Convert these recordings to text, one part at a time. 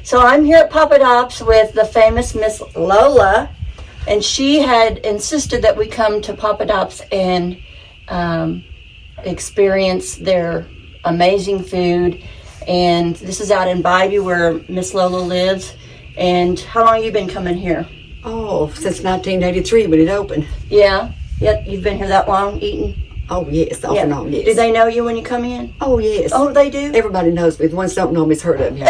So I'm here at Papadops with the famous Miss Lola, and she had insisted that we come to Papadops and experience their amazing food. And this is out in Bybee where Miss Lola lives. And how long have you been coming here? Oh, since 1983 when it opened. Yeah, you've been here that long eating? Oh, yes, off and on, yes. Do they know you when you come in? Oh, yes. Oh, they do? Everybody knows me. The ones that don't know me has heard of me.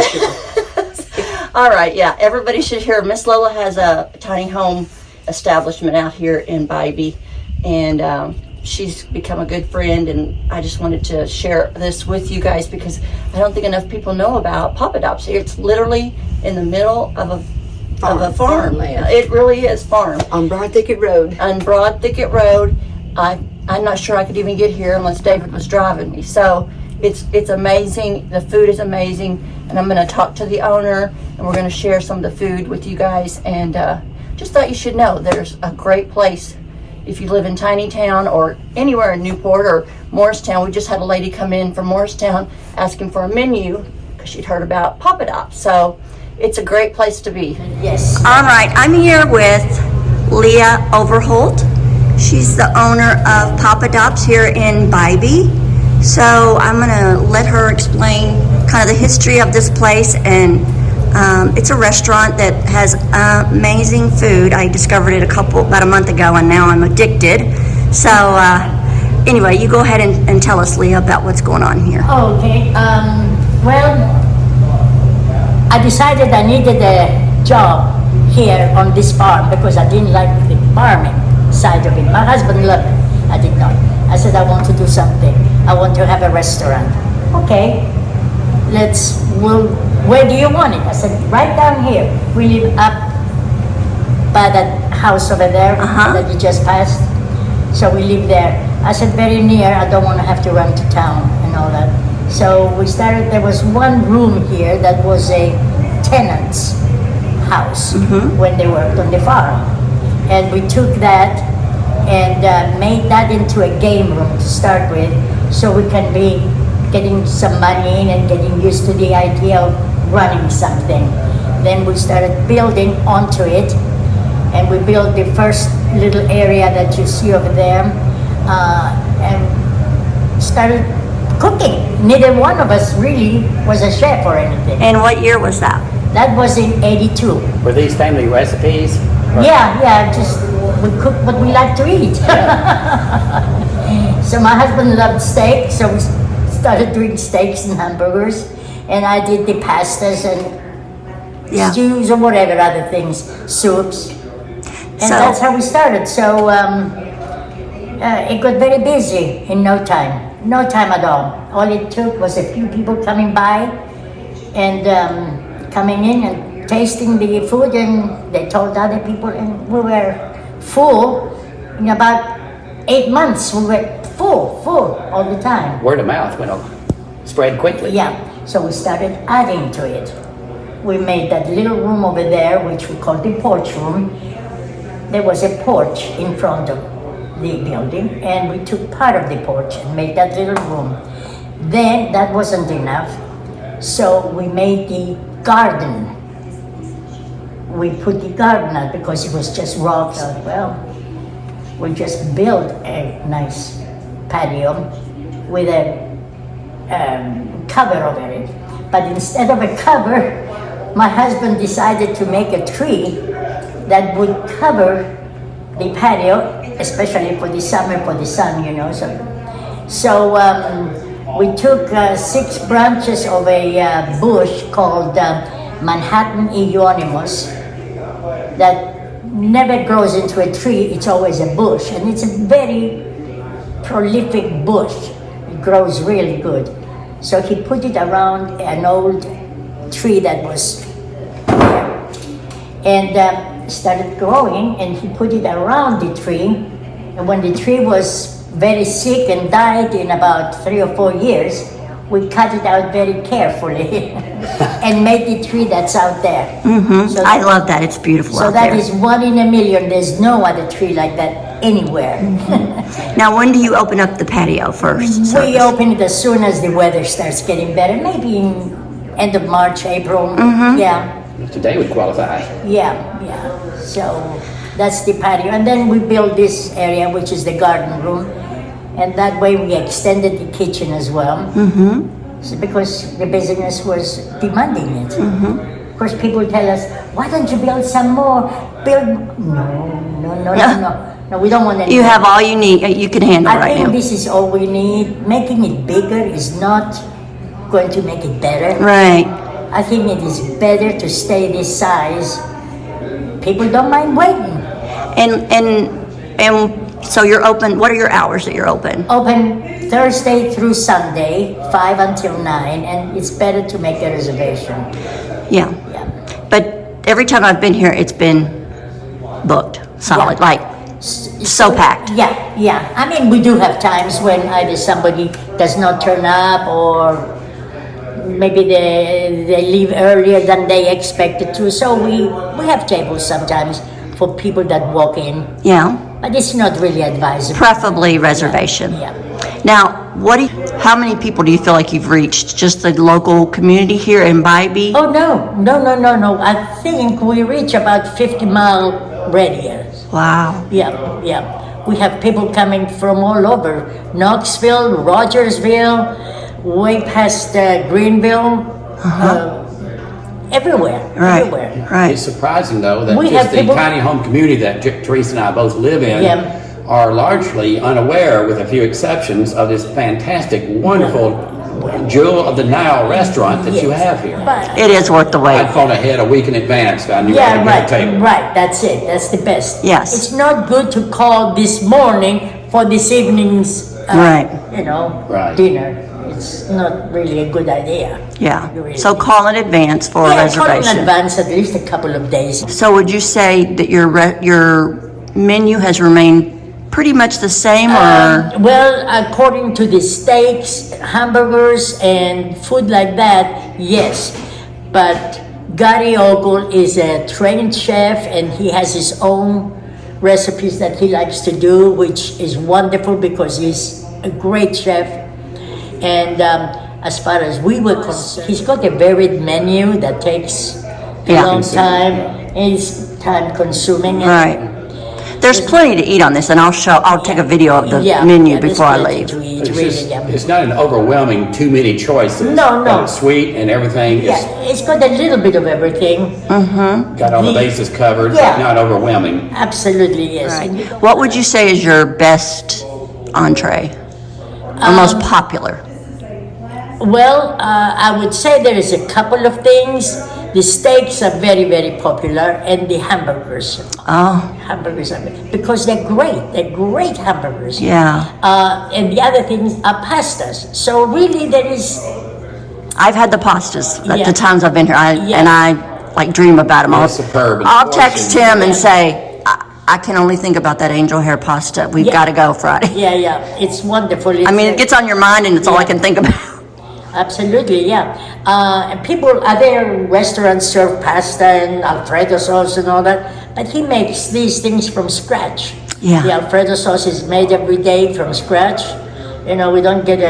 All right, yeah, everybody should hear. Miss Lola has a tiny home establishment out here in Bybee, and she's become a good friend, and I just wanted to share this with you guys because I don't think enough people know about Papadops. It's literally in the middle of a farm. Farmland. It really is farm. On Broad Thicket Road. On Broad Thicket Road. I'm not sure I could even get here unless David was driving me. So it's amazing. The food is amazing, and I'm going to talk to the owner, and we're going to share some of the food with you guys. And just thought you should know there's a great place if you live in Tiny Town or anywhere in Newport or Morristown. We just had a lady come in from Morristown asking for a menu because she'd heard about Papadops. So it's a great place to be. Yes. All right, I'm here with Leah Overholt. She's the owner of Papadops here in Bybee. So I'm gonna let her explain kind of the history of this place, and it's a restaurant that has amazing food. I discovered it about a month ago, and now I'm addicted. So anyway, you go ahead and tell us, Leah, about what's going on here. Okay. Well, I decided I needed a job here on this farm because I didn't like the farming side of it. My husband loved it. I did not. I said, I want to do something. I want to have a restaurant. Okay, where do you want it? I said, right down here. We live up by that house over there that you just passed. So we live there. I said, very near. I don't want to have to run to town and all that. So we started, there was one room here that was a tenant's house when they worked on the farm. And we took that and made that into a game room to start with, so we can be getting some money in and getting used to the idea of running something. Then we started building onto it, and we built the first little area that you see over there, and started cooking. Neither one of us really was a chef or anything. And what year was that? That was in 82. Were these family recipes? Yeah, just we cook what we like to eat. So my husband loved steak, so we started doing steaks and hamburgers, and I did the pastas and stews or whatever other things, soups. And that's how we started. So it got very busy in no time at all. All it took was a few people coming by and coming in and tasting the food, and they told other people, and we were full. In about 8 months, we were full all the time. Word of mouth spread quickly. Yeah, so we started adding to it. We made that little room over there, which we called the porch room. There was a porch in front of the building, and we took part of the porch and made that little room. Then that wasn't enough, so we made the garden. We put the garden out because it was just rocks. Well, we just built a nice patio with a cover over it. But instead of a cover, my husband decided to make a tree that would cover the patio, especially for the summer, for the sun, So we took 6 branches of a bush called Manhattan euonymus that never grows into a tree. It's always a bush, and it's a very prolific bush. It grows really good. So he put it around an old tree that was there, and started growing, and he put it around the tree. And when the tree was very sick and died in about 3 or 4 years, we cut it out very carefully and made the tree that's out there. So I love that. It's beautiful so out that there. is 1 in a million. There's no other tree like that anywhere. Now, when do you open up the patio first? We open it as soon as the weather starts getting better, maybe in end of March, April. Yeah. Today would qualify. Yeah. So that's the patio. And then we built this area, which is the garden room. And that way we extended the kitchen as well. So because the business was demanding it. Of course, people tell us, why don't you build some more? No, we don't want any. You have all you need, you can handle I right think now. this is all we need. Making it bigger is not going to make it better. Right. I think it is better to stay this size. People don't mind waiting. And so you're open, what are your hours that you're open? Open Thursday through Sunday, 5 until 9, and it's better to make a reservation. Yeah. But every time I've been here, it's been booked, solid, Yeah. like so packed. Yeah. I mean, we do have times when either somebody does not turn up or maybe they leave earlier than they expected to. So we have tables sometimes for people that walk in, Yeah. but it's not really advisable. Preferably reservation. Yeah. Now, how many people do you feel like you've reached? Just the local community here in Bybee? Oh, no. I think we reach about 50-mile radius. Wow. Yeah. We have people coming from all over. Knoxville, Rogersville, way past Greenville, everywhere. Right. Everywhere. Right. It's surprising, though, that We just have the people- tiny home community that Teresa and I both live in are largely unaware, with a few exceptions, of this fantastic, wonderful Jewel of the Nile restaurant that you Yes. have here. But It is worth the wait. I'd phone ahead a week in advance if I knew I yeah, could get a table. right. That's it. That's the best. Yes. It's not good to call this morning for this evening's, Right. Right. dinner. It's not really a good idea. Yeah. You really So call in advance for a call in reservation. advance at least a couple of days. So would you say that your menu has remained pretty much the same, or? Well, according to the steaks, hamburgers, and food like that, yes. But Gary Ogle is a trained chef, and he has his own recipes that he likes to do, which is wonderful because he's a great chef. And as far as we were concerned, he's got a varied menu that takes a Yeah. long time. And it's time consuming. Right. There's plenty to eat on this, and I'll take a video of the menu there's before I plenty leave. to eat, It's, really, just, yeah. it's not an overwhelming too many choices. No. But it's sweet and everything. Yeah, it's got a little bit of everything. It's got all the bases covered, Yeah. but not overwhelming. Absolutely, yes. Right. What would you say is your best entree? Or most popular? Well, I would say there is a couple of things. The steaks are very, very popular, and the hamburgers. Oh, Hamburgers are because they're great. They're great hamburgers. yeah. And the other things are pastas. So really, there is. I've had the pastas at Yeah. the times I've been here, Yeah. and I like dream about them. They're superb. I'll text Portion. him and say, I can only think about that angel hair pasta. We've Yeah. got to go Friday. Yeah. It's wonderful. I mean, it gets on your mind, and it's all I can think about. Absolutely, yeah. And other restaurants serve pasta and Alfredo sauce and all that, but he makes these things from scratch. Yeah. The Alfredo sauce is made every day from scratch. We don't get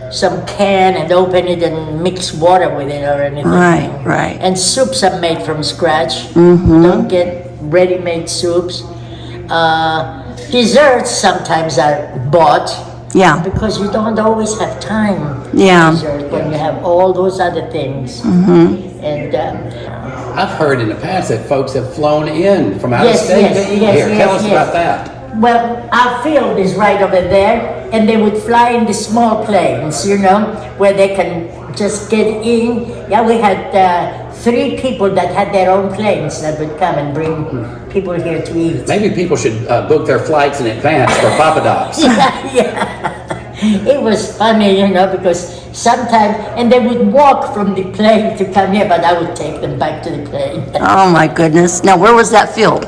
some can and open it and mix water with it or anything. Right. And soups are made from scratch. We don't get ready-made soups. Desserts sometimes are bought. Yeah. Because you don't always have time Yeah. for dessert when you have all those other things. And I've heard in the past that folks have flown in from out Yes, of state yes, to eat yes, here. Tell yes, us yes. about that. well, our field is right over there, and they would fly in the small planes, where they can just get in. Yeah, we had 3 people that had their own planes that would come and bring people here to eat. Maybe people should book their flights in advance for Papadops. Yeah. It was funny, because sometimes, and they would walk from the plane to come here, but I would take them back to the plane. Oh my goodness. Now, where was that field?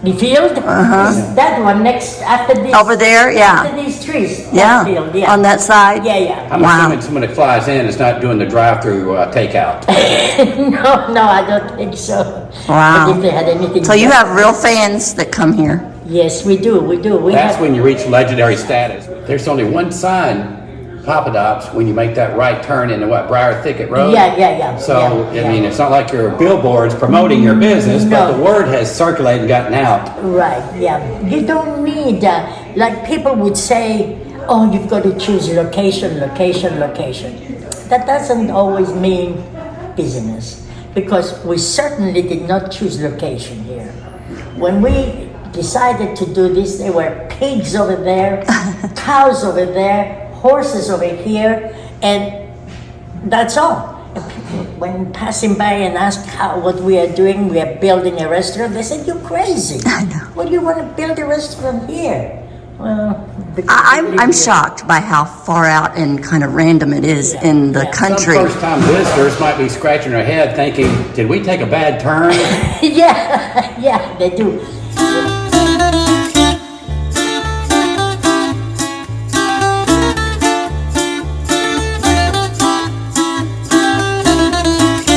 The field? Is that one next, after this. Over there? Yeah. After these trees. Yeah. That field, yeah. On that side? Yeah. I'm Wow. assuming someone that flies in is not doing the drive-through takeout. No, I don't think so. Wow. But if they had anything. So you else- have real fans that come here. Yes, we do. We That's have, when you reach legendary status. There's only one sign Papadops when you make that right turn into Briar Thicket Road. Yeah. So, yeah. I mean, it's not like your billboards promoting your business, but the word has circulated and gotten out. Right, yeah. You don't need, like people would say, oh, you've got to choose location. That doesn't always mean business, because we certainly did not choose location here. When we decided to do this, there were pigs over there, cows over there, horses over here, and that's all. And people, when passing by and asked what we are doing, we are building a restaurant, they said, you're crazy. I know. What do you want to build a restaurant here? Well, I'm shocked by how far out and kind of random it is in the country. Some first-time visitors might be scratching their head thinking, did we take a bad turn? yeah, they do.